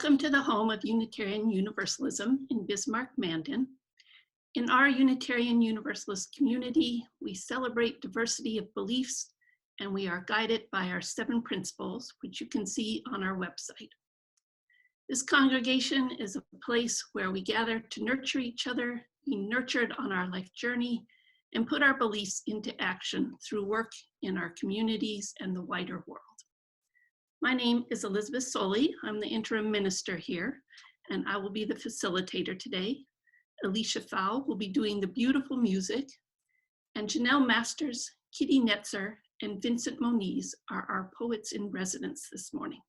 Welcome to the home of Unitarian Universalism in Bismarck, Mandan. In our Unitarian Universalist community, we celebrate diversity of beliefs, and we are guided by our 7 principles, which you can see on our website. This congregation is a place where we gather to nurture each other, be nurtured on our life journey, and put our beliefs into action through work in our communities and the wider world. My name is Elizabeth Soley. I'm the interim minister here, and I will be the facilitator today. Alicia Fowl will be doing the beautiful music, and Janelle Masters, Kitty Netzer, and Vincent Moniz are our poets in residence this morning.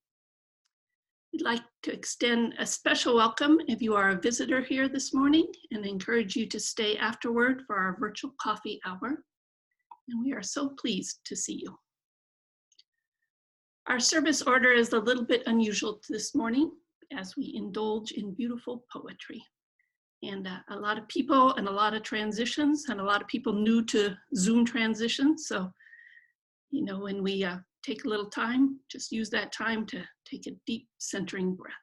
We'd like to extend a special welcome if you are a visitor here this morning and encourage you to stay afterward for our virtual coffee hour. And we are so pleased to see you. Our service order is a little bit unusual this morning as we indulge in beautiful poetry. And a lot of people and a lot of transitions and a lot of people new to Zoom transitions. So, you know, when we take a little time, just use that time to take a deep centering breath.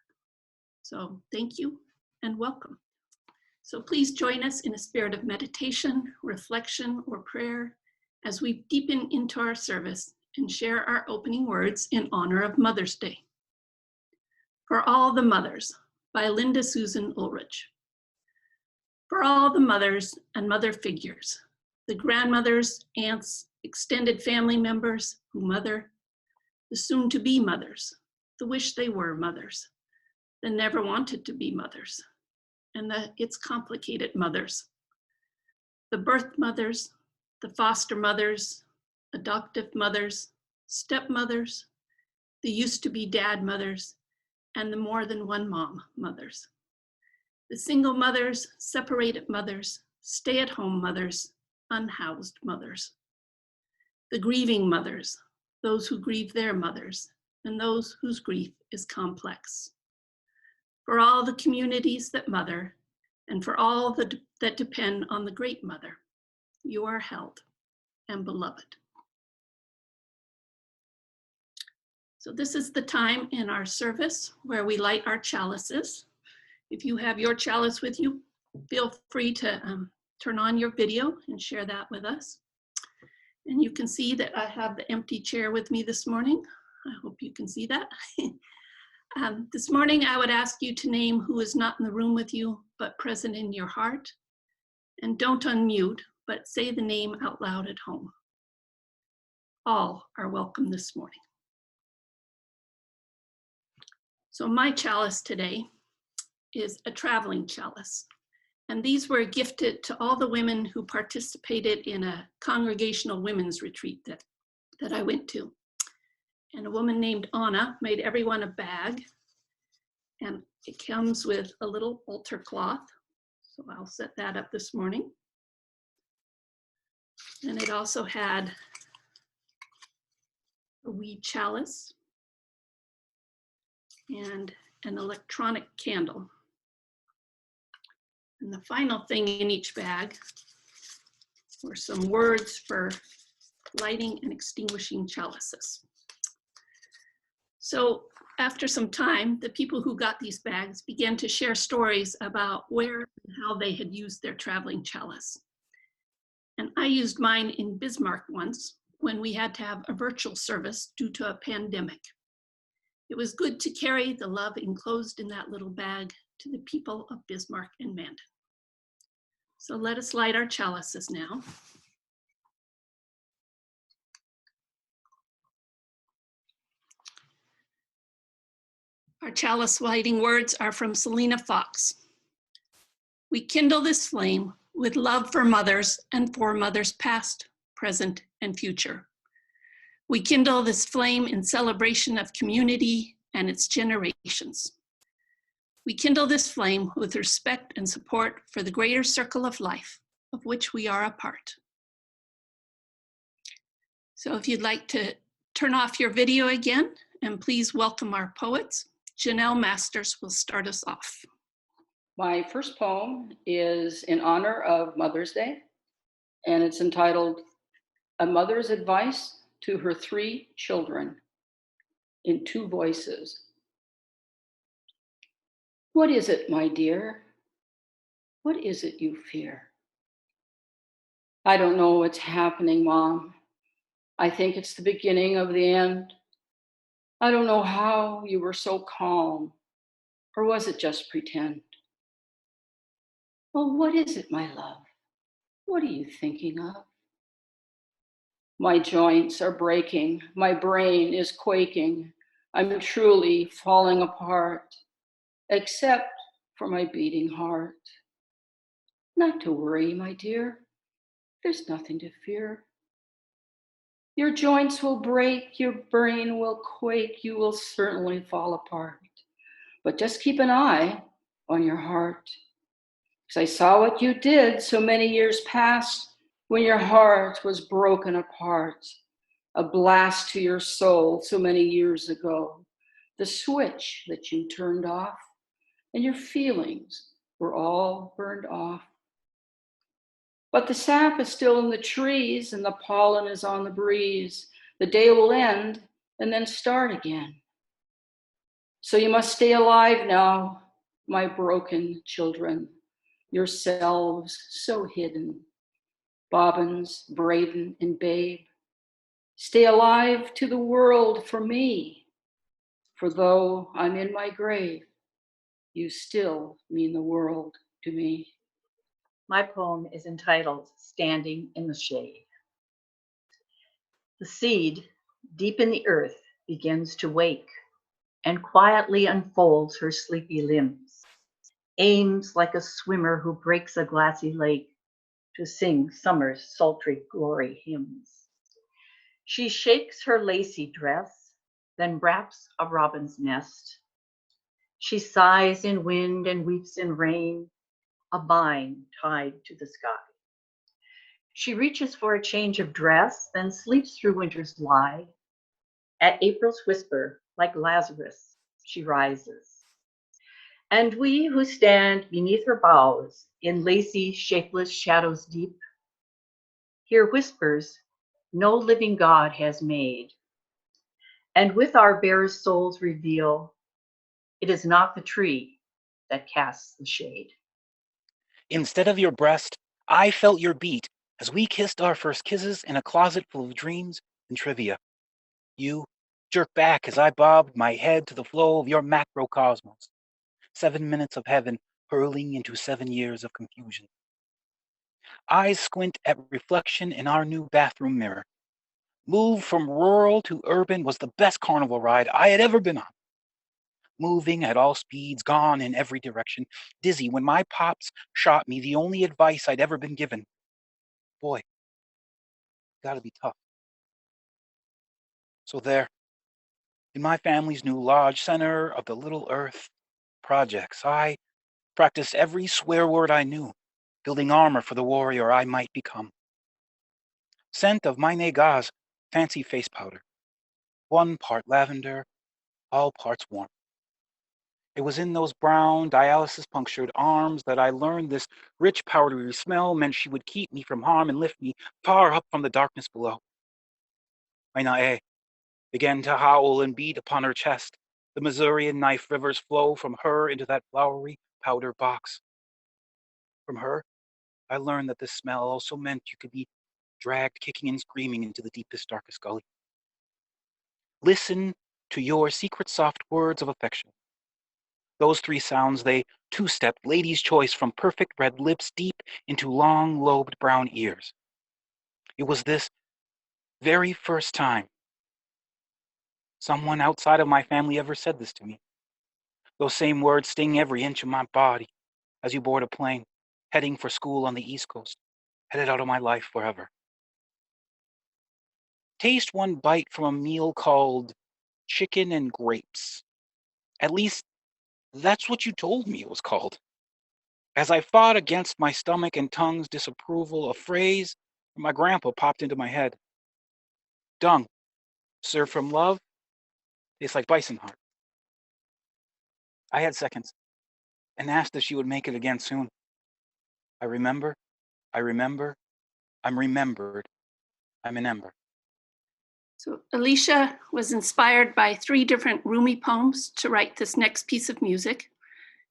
So thank you and welcome. So please join us in a spirit of meditation, reflection, or prayer as we deepen into our service and share our opening words in honor of Mother's Day. For All the Mothers by Linda Susan Ulrich. For all the mothers and mother figures, the grandmothers, aunts, extended family members who mother, the soon-to-be mothers, the wish they were mothers, the never wanted to be mothers, and the it's complicated mothers, the birth mothers, the foster mothers, adoptive mothers, stepmothers, the used-to-be dad mothers, and the more than one mom mothers. The single mothers, separated mothers, stay-at-home mothers, unhoused mothers. The grieving mothers, those who grieve their mothers, and those whose grief is complex. For all the communities that mother, and for all that depend on the great mother, you are held and beloved. So this is the time in our service where we light our chalices. If you have your chalice with you, feel free to turn on your video and share that with us. And you can see that I have the empty chair with me this morning. I hope you can see that. This morning, I would ask you to name who is not in the room with you, but present in your heart. And don't unmute, but say the name out loud at home. All are welcome this morning. So my chalice today is a traveling chalice. And these were gifted to all the women who participated in a congregational women's retreat that I went to. And a woman named Anna made everyone a bag. And it comes with a little altar cloth. So I'll set that up this morning. And it also had a wee chalice and an electronic candle. And the final thing in each bag were some words for lighting and extinguishing chalices. So after some time, the people who got these bags began to share stories about where and how they had used their traveling chalice. And I used mine in Bismarck once when we had to have a virtual service due to a pandemic. It was good to carry the love enclosed in that little bag to the people of Bismarck and Mandan. So let us light our chalices now. Our chalice lighting words are from Selena Fox. We kindle this flame with love for mothers and for mothers past, present, and future. We kindle this flame in celebration of community and its generations. We kindle this flame with respect and support for the greater circle of life of which we are a part. So if you'd like to turn off your video again, and please welcome our poets, Janelle Masters will start us off. My first poem is in honor of Mother's Day, and it's entitled A Mother's Advice to Her 3 Children in 2 voices. What is it, my dear? What is it you fear? I don't know what's happening, Mom. I think it's the beginning of the end. I don't know how you were so calm, or was it just pretend? Well, what is it, my love? What are you thinking of? My joints are breaking. My brain is quaking. I'm truly falling apart, except for my beating heart. Not to worry, my dear. There's nothing to fear. Your joints will break. Your brain will quake. You will certainly fall apart. But just keep an eye on your heart. Because I saw what you did so many years past when your heart was broken apart. A blast to your soul so many years ago. The switch that you turned off, and your feelings were all burned off. But the sap is still in the trees, and the pollen is on the breeze. The day will end and then start again. So you must stay alive now, my broken children, yourselves so hidden. Bobbins, Braden, and Babe, stay alive to the world for me. For though I'm in my grave, you still mean the world to me. My poem is entitled Standing in the Shade. The seed, deep in the earth, begins to wake and quietly unfolds her sleepy limbs, aims like a swimmer who breaks a glassy lake to sing summer's sultry glory hymns. She shakes her lacy dress, then wraps a robin's nest. She sighs in wind and weeps in rain, a vine tied to the sky. She reaches for a change of dress, then sleeps through winter's lie. At April's whisper, like Lazarus, she rises. And we who stand beneath her boughs, in lacy, shapeless shadows deep, hear whispers no living God has made. And with our bare souls reveal, it is not the tree that casts the shade. Instead of your breast, I felt your beat as we kissed our first kisses in a closet full of dreams and trivia. You jerked back as I bobbed my head to the flow of your macrocosmos. 7 minutes of heaven hurling into 7 years of confusion. Eyes squint at reflection in our new bathroom mirror. Move from rural to urban was the best carnival ride I had ever been on. Moving at all speeds, gone in every direction, dizzy when my pops shot me the only advice I'd ever been given. Boy, gotta be tough. So there, in my family's new lodge, center of the Little Earth projects, I practiced every swear word I knew, building armor for the warrior I might become. Scent of my Negah's fancy face powder, 1 part lavender, all parts warm. It was in those brown, dialysis-punctured arms that I learned this rich, powdery smell meant she would keep me from harm and lift me far up from the darkness below. Mainae began to howl and beat upon her chest. The Missourian knife rivers flow from her into that flowery powder box. From her, I learned that this smell also meant you could be dragged kicking and screaming into the deepest, darkest gully. Listen to your secret soft words of affection. Those 3 sounds, they two-stepped lady's choice from perfect red lips deep into long-lobed brown ears. It was this very first time someone outside of my family ever said this to me. Those same words sting every inch of my body as you board a plane, heading for school on the East Coast, headed out of my life forever. Taste 1 bite from a meal called chicken and grapes. At least, that's what you told me it was called. As I fought against my stomach and tongue's disapproval, a phrase from my grandpa popped into my head. Dung, served from love, tastes like bison heart. I had seconds and asked if she would make it again soon. I remember, I'm remembered, I'm an ember. So Alicia was inspired by 3 different Rumi poems to write this next piece of music.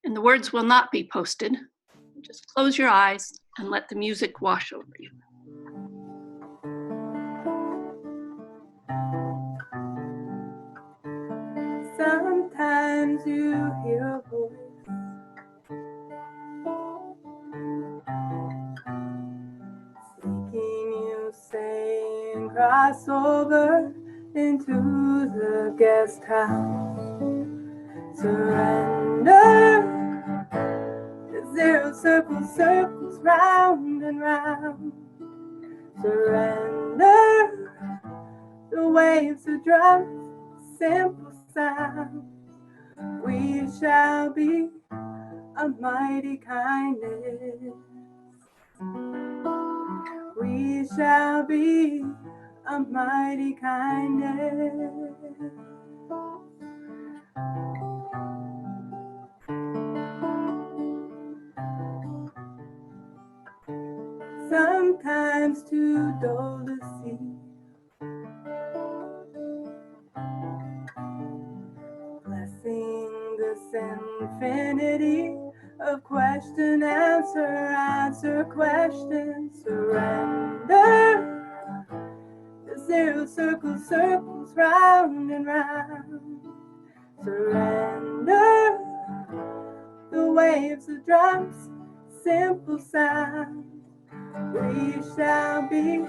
And the words will not be posted. Just close your eyes and let the music wash over you. Sometimes you hear a voice seeking you, saying, cross over into the guest house. Surrender. The zero circle circles round and round. Surrender. The waves of drums, simple sound. We shall be a mighty kindness. We shall be a mighty kindness. Sometimes too dull to see. Blessing this infinity of question, answer, question, surrender. The zero circle circles round and round. Surrender. The waves of drums, simple sound. We shall be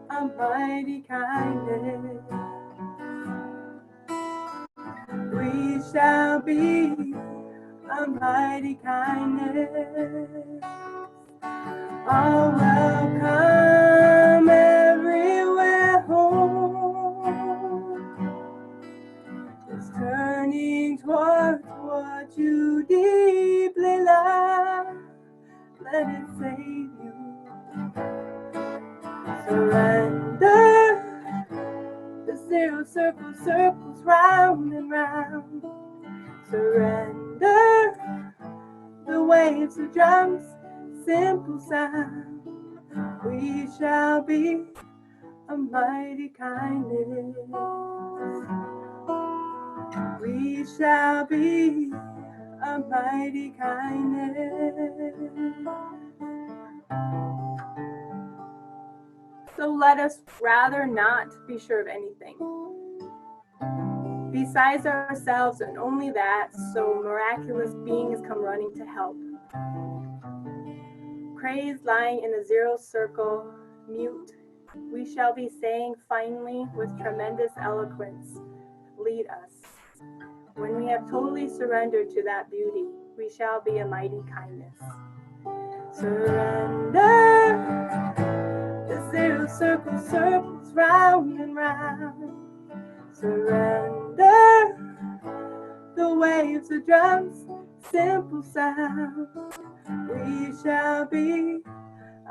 a mighty kindness. We shall be a mighty kindness. All welcome everywhere home. It's turning towards what you deeply love. Let it save you. Surrender. The zero circle circles round and round. Surrender. The waves of drums, simple sound. We shall be a mighty kindness. We shall be a mighty kindness. So let us rather not be sure of anything besides ourselves, and only that, so miraculous beings come running to help. Crazed, lying in a zero circle, mute, we shall be saying finally with tremendous eloquence, lead us. When we have totally surrendered to that beauty, we shall be a mighty kindness. Surrender. The zero circle circles round and round. Surrender. The waves of drums, simple sound. We shall be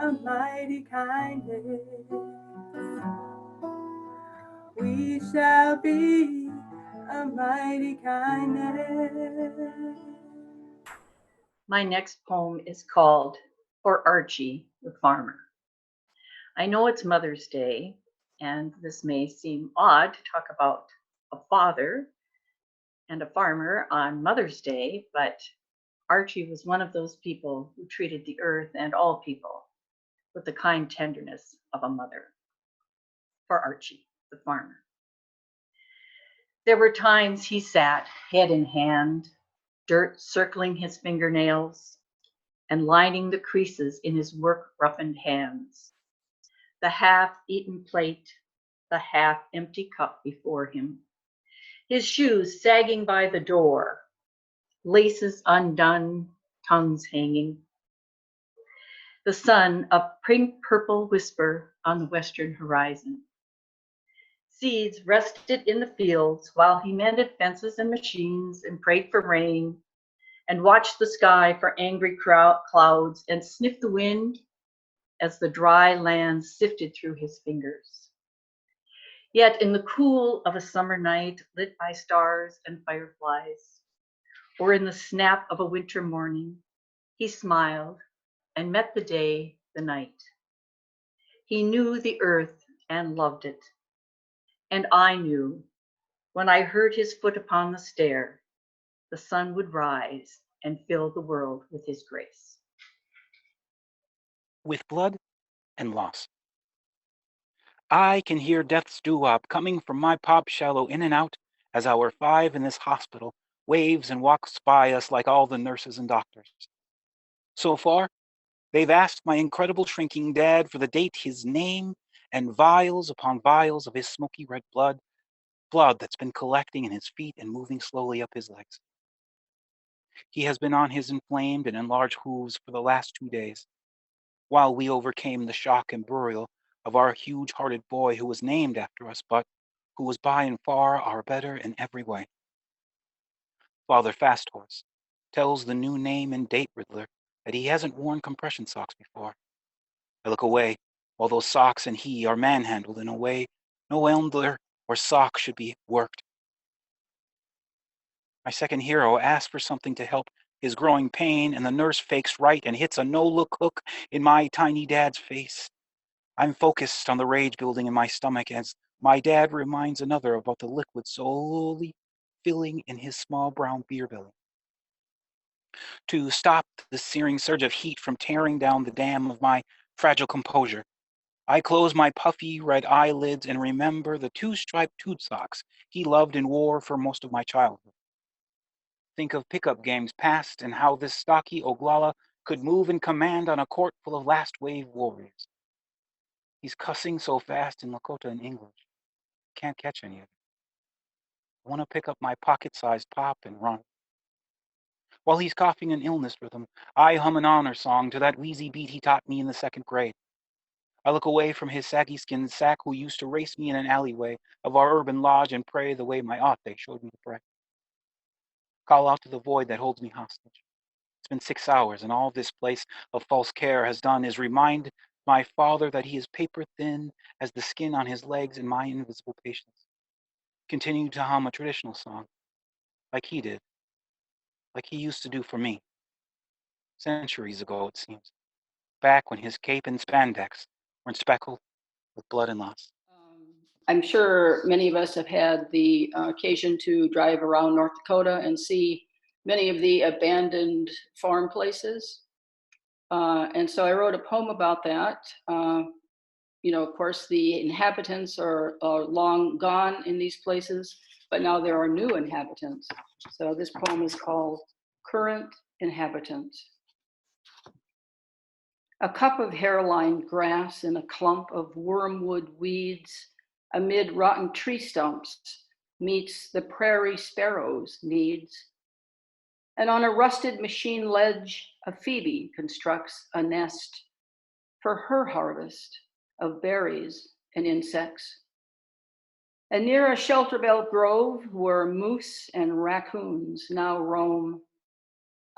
a mighty kindness. We shall be a mighty kindness. My next poem is called For Archie the Farmer. I know it's Mother's Day, and this may seem odd to talk about a father and a farmer on Mother's Day, but Archie was one of those people who treated the earth and all people with the kind tenderness of a mother. For Archie the Farmer. There were times he sat, head in hand, dirt circling his fingernails and lining the creases in his work-roughened hands. The half-eaten plate, the half-empty cup before him. His shoes sagging by the door, laces undone, tongues hanging. The sun, a pink-purple whisper on the western horizon. Seeds rested in the fields while he mended fences and machines and prayed for rain and watched the sky for angry clouds and sniffed the wind as the dry land sifted through his fingers. Yet in the cool of a summer night lit by stars and fireflies, or in the snap of a winter morning, he smiled and met the day, the night. He knew the earth and loved it. And I knew when I heard his foot upon the stair, the sun would rise and fill the world with his grace. With blood and loss. I can hear death's doo-wop coming from my pop shallow in and out as our 5 in this hospital waves and walks by us like all the nurses and doctors. So far, they've asked my incredible shrinking dad for the date, his name, and vials upon vials of his smoky red blood that's been collecting in his feet and moving slowly up his legs. He has been on his inflamed and enlarged hooves for the last 2 days, while we overcame the shock and burial of our huge-hearted boy who was named after us, but who was by and far our better in every way. Father Fasthorse tells the new name and date Riddler that he hasn't worn compression socks before. I look away while those socks and he are manhandled in a way no elmler or sock should be worked. My second hero asks for something to help his growing pain, and the nurse fakes right and hits a no-look hook in my tiny dad's face. I'm focused on the rage building in my stomach as my dad reminds another about the liquid slowly filling in his small brown beer belly. To stop the searing surge of heat from tearing down the dam of my fragile composure, I close my puffy red eyelids and remember the 2-striped toot socks he loved and wore for most of my childhood. Think of pickup games past and how this stocky Oglala could move in command on a court full of last-wave warriors. He's cussing so fast in Lakota and English. Can't catch any of it. I want to pick up my pocket-sized pop and run. While he's coughing an illness rhythm, I hum an honor song to that wheezy beat he taught me in the 2nd grade. I look away from his saggy-skinned sack who used to race me in an alleyway of our urban lodge and pray the way my ate showed me to pray. Call out to the void that holds me hostage. It's been 6 hours, and all this place of false care has done is remind my father that he is paper thin as the skin on his legs in my invisible patience. Continue to hum a traditional song, like he did, like he used to do for me. Centuries ago, it seems, back when his cape and spandex were speckled with blood and loss. I'm sure many of us have had the occasion to drive around North Dakota and see many of the abandoned farm places. And so I wrote a poem about that. Of course, the inhabitants are long gone in these places, but now there are new inhabitants. So this poem is called Current Inhabitant. A cup of hair-lined grass in a clump of wormwood weeds amid rotten tree stumps meets the prairie sparrow's needs. And on a rusted machine ledge, a phoebe constructs a nest for her harvest of berries and insects. And near a shelter belt grove where moose and raccoons now roam,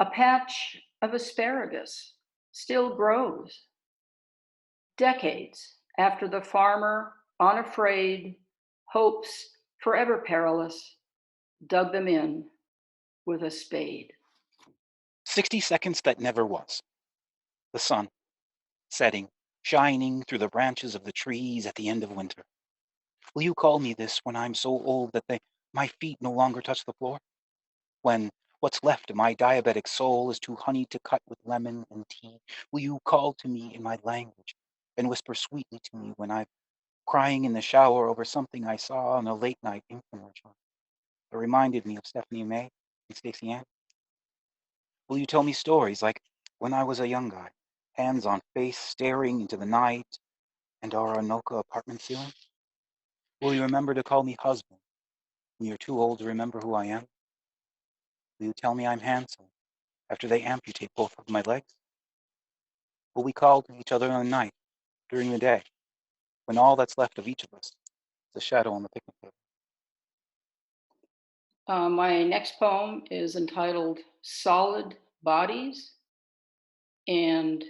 a patch of asparagus still grows. Decades after the farmer, unafraid, hopes forever perilous, dug them in with a spade. 60 seconds that never was. The sun, setting, shining through the branches of the trees at the end of winter. Will you call me this when I'm so old that my feet no longer touch the floor? When what's left of my diabetic soul is too honey to cut with lemon and tea, will you call to me in my language and whisper sweetly to me when I'm crying in the shower over something I saw on a late-night infomercial that reminded me of Stephanie May and Stacey Ann? Will you tell me stories like when I was a young guy, hands on face staring into the night and our Anoka apartment ceiling? Will you remember to call me husband when you're too old to remember who I am? Will you tell me I'm handsome after they amputate both of my legs? Will we call to each other in the night, during the day, when all that's left of each of us is a shadow on the picnic table? My next poem is entitled Solid Bodies, and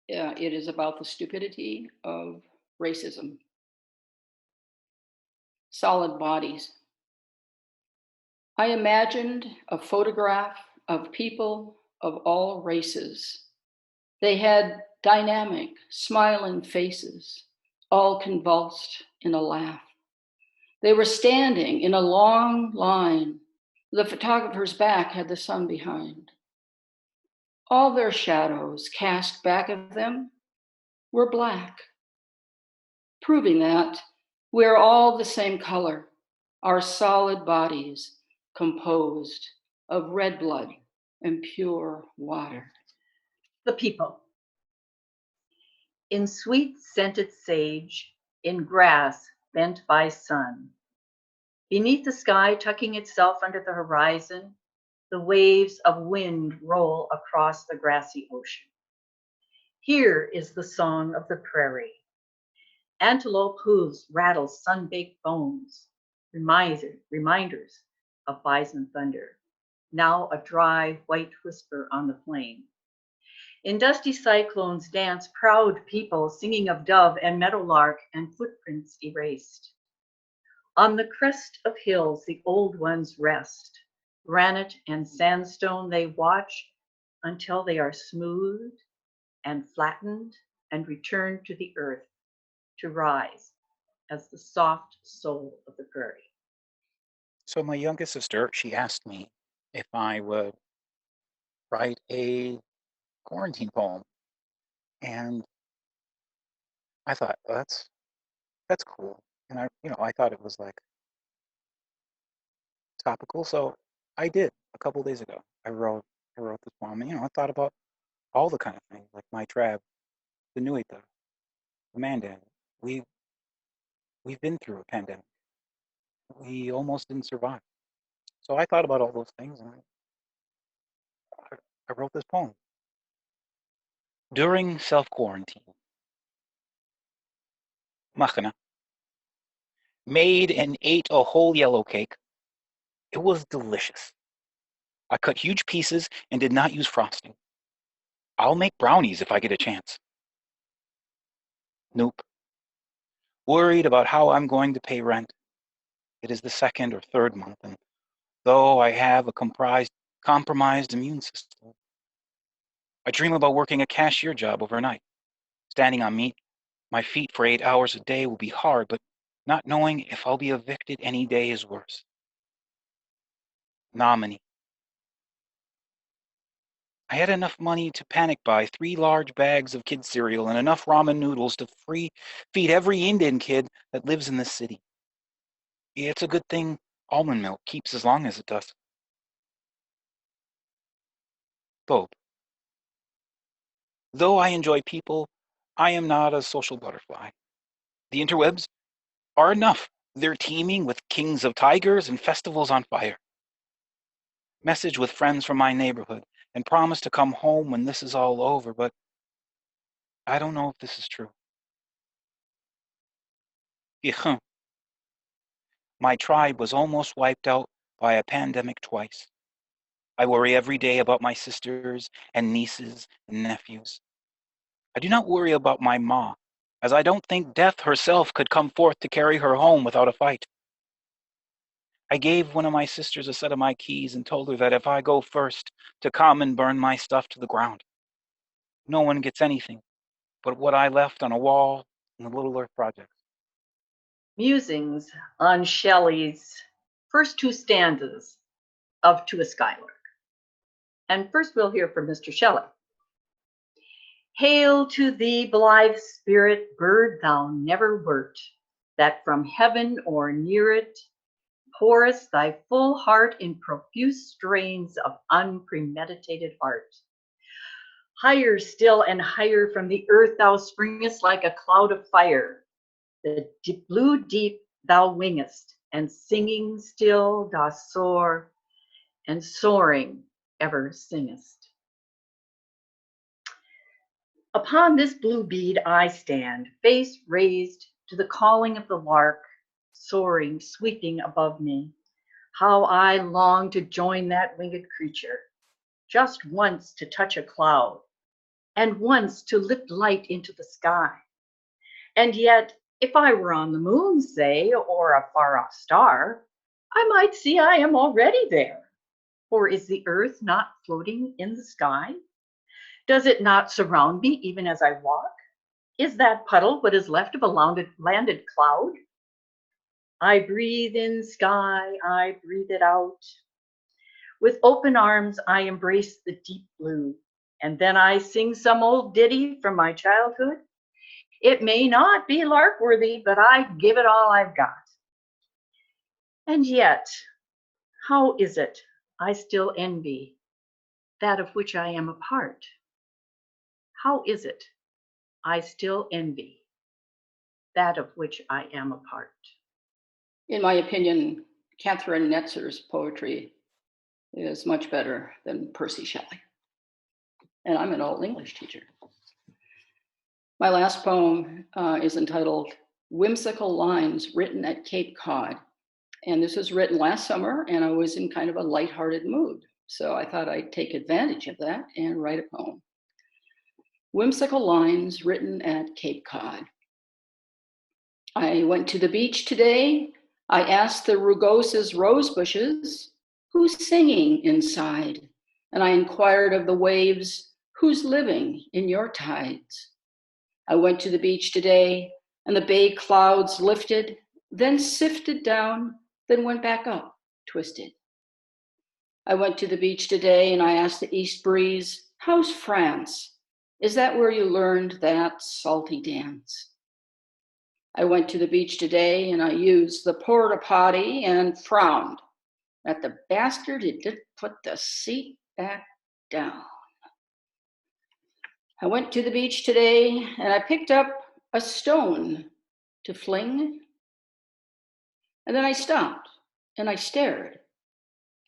it is about the stupidity of racism. Solid bodies. I imagined a photograph of people of all races. They had dynamic, smiling faces, all convulsed in a laugh. They were standing in a long line The photographer's back had the sun behind. All their shadows cast back of them were black, proving that we're all the same color, our solid bodies composed of red blood and pure water. The people. In sweet scented sage, in grass bent by sun, beneath the sky tucking itself under the horizon, the waves of wind roll across the grassy ocean. Here is the song of the prairie. Antelope hooves rattle sun-baked bones, reminders of bison thunder, now a dry white whisper on the plain. In dusty cyclones dance proud people singing of dove and meadowlark and footprints erased. On the crest of hills the old ones rest. Granite and sandstone they watch until they are smoothed and flattened and return to the earth to rise as the soft soul of the prairie. So my youngest sister, she asked me if I would write a quarantine poem. And I thought, well, that's cool. And I thought it was like topical. So I did a couple days ago. I wrote this poem, and I thought about all the kind of things, like my tribe, the Nuita, the Mandan. We've been through a pandemic. We almost didn't survive. So I thought about all those things, and I wrote this poem. During self-quarantine, Machana made and ate a whole yellow cake. It was delicious. I cut huge pieces and did not use frosting. I'll make brownies if I get a chance. Nope. Worried about how I'm going to pay rent. It is the second or third month, and though I have a compromised immune system, I dream about working a cashier job overnight. Standing on my feet for 8 hours a day will be hard, but not knowing if I'll be evicted any day is worse. Nominee. I had enough money to panic buy 3 large bags of kids' cereal and enough ramen noodles to feed every Indian kid that lives in this city. It's a good thing almond milk keeps as long as it does. Bob. Though I enjoy people, I am not a social butterfly. The interwebs are enough. They're teeming with kings of tigers and festivals on fire. Message with friends from my neighborhood and promise to come home when this is all over, but I don't know if this is true. My tribe was almost wiped out by a pandemic twice. I worry every day about my sisters and nieces and nephews. I do not worry about my ma, as I don't think death herself could come forth to carry her home without a fight. I gave one of my sisters a set of my keys and told her that if I go first, to come and burn my stuff to the ground. No one gets anything but what I left on a wall in the Little Earth Project. Musings on Shelley's first 2 stanzas of To a Skylark. And first we'll hear from Mr. Shelley. Hail to thee, blithe spirit, bird thou never wert, that from heaven or near it pourest thy full heart in profuse strains of unpremeditated art. Higher still and higher from the earth thou springest like a cloud of fire. The blue deep thou wingest, and singing still dost soar, and soaring ever singest. Upon this blue bead I stand, face raised to the calling of the lark, soaring, sweeping above me. How I long to join that winged creature, just once to touch a cloud, and once to lift light into the sky. And yet, if I were on the moon, say, or a far-off star, I might see I am already there. For is the earth not floating in the sky? Does it not surround me even as I walk? Is that puddle what is left of a landed cloud? I breathe in sky, I breathe it out. With open arms, I embrace the deep blue, and then I sing some old ditty from my childhood. It may not be lark-worthy, but I give it all I've got. And yet, how is it I still envy that of which I am a part? How is it I still envy that of which I am a part? In my opinion, Kitty Netzer's poetry is much better than Percy Shelley. And I'm an old English teacher. My last poem is entitled Whimsical Lines, written at Cape Cod. And this was written last summer, and I was in kind of a lighthearted mood. So I thought I'd take advantage of that and write a poem. Whimsical Lines, written at Cape Cod. I went to the beach today. I asked the rugoses rose bushes, who's singing inside? And I inquired of the waves, who's living in your tides? I went to the beach today, and the bay clouds lifted, then sifted down, then went back up, twisted. I went to the beach today, and I asked the east breeze, how's France? Is that where you learned that salty dance? I went to the beach today, and I used the porta potty and frowned at the bastard who didn't put the seat back down. I went to the beach today, and I picked up a stone to fling. And then I stopped, and I stared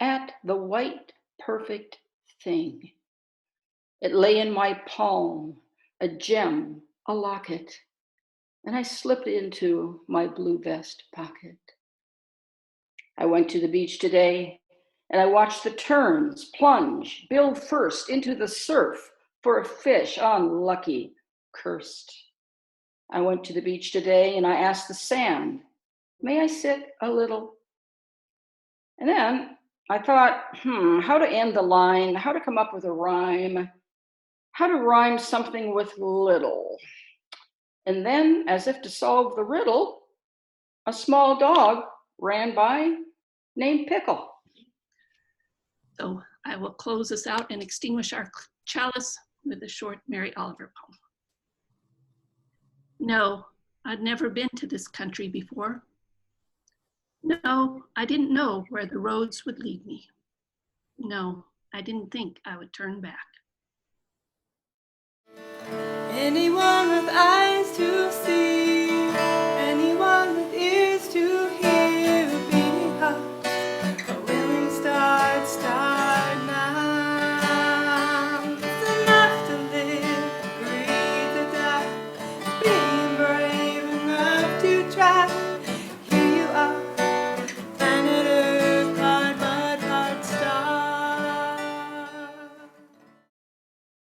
at the white, perfect thing. It lay in my palm, a gem, a locket, and I slipped it into my blue vest pocket. I went to the beach today, and I watched the terns plunge, bill first into the surf for a fish, unlucky, cursed. I went to the beach today, and I asked the sand, may I sit a little? And then I thought, how to end the line, how to come up with a rhyme, how to rhyme something with little. And then, as if to solve the riddle, a small dog ran by named Pickle. So I will close us out and extinguish our chalice with a short Mary Oliver poem. No, I'd never been to this country before. No, I didn't know where the roads would lead me. No, I didn't think I would turn back. Anyone with eyes to see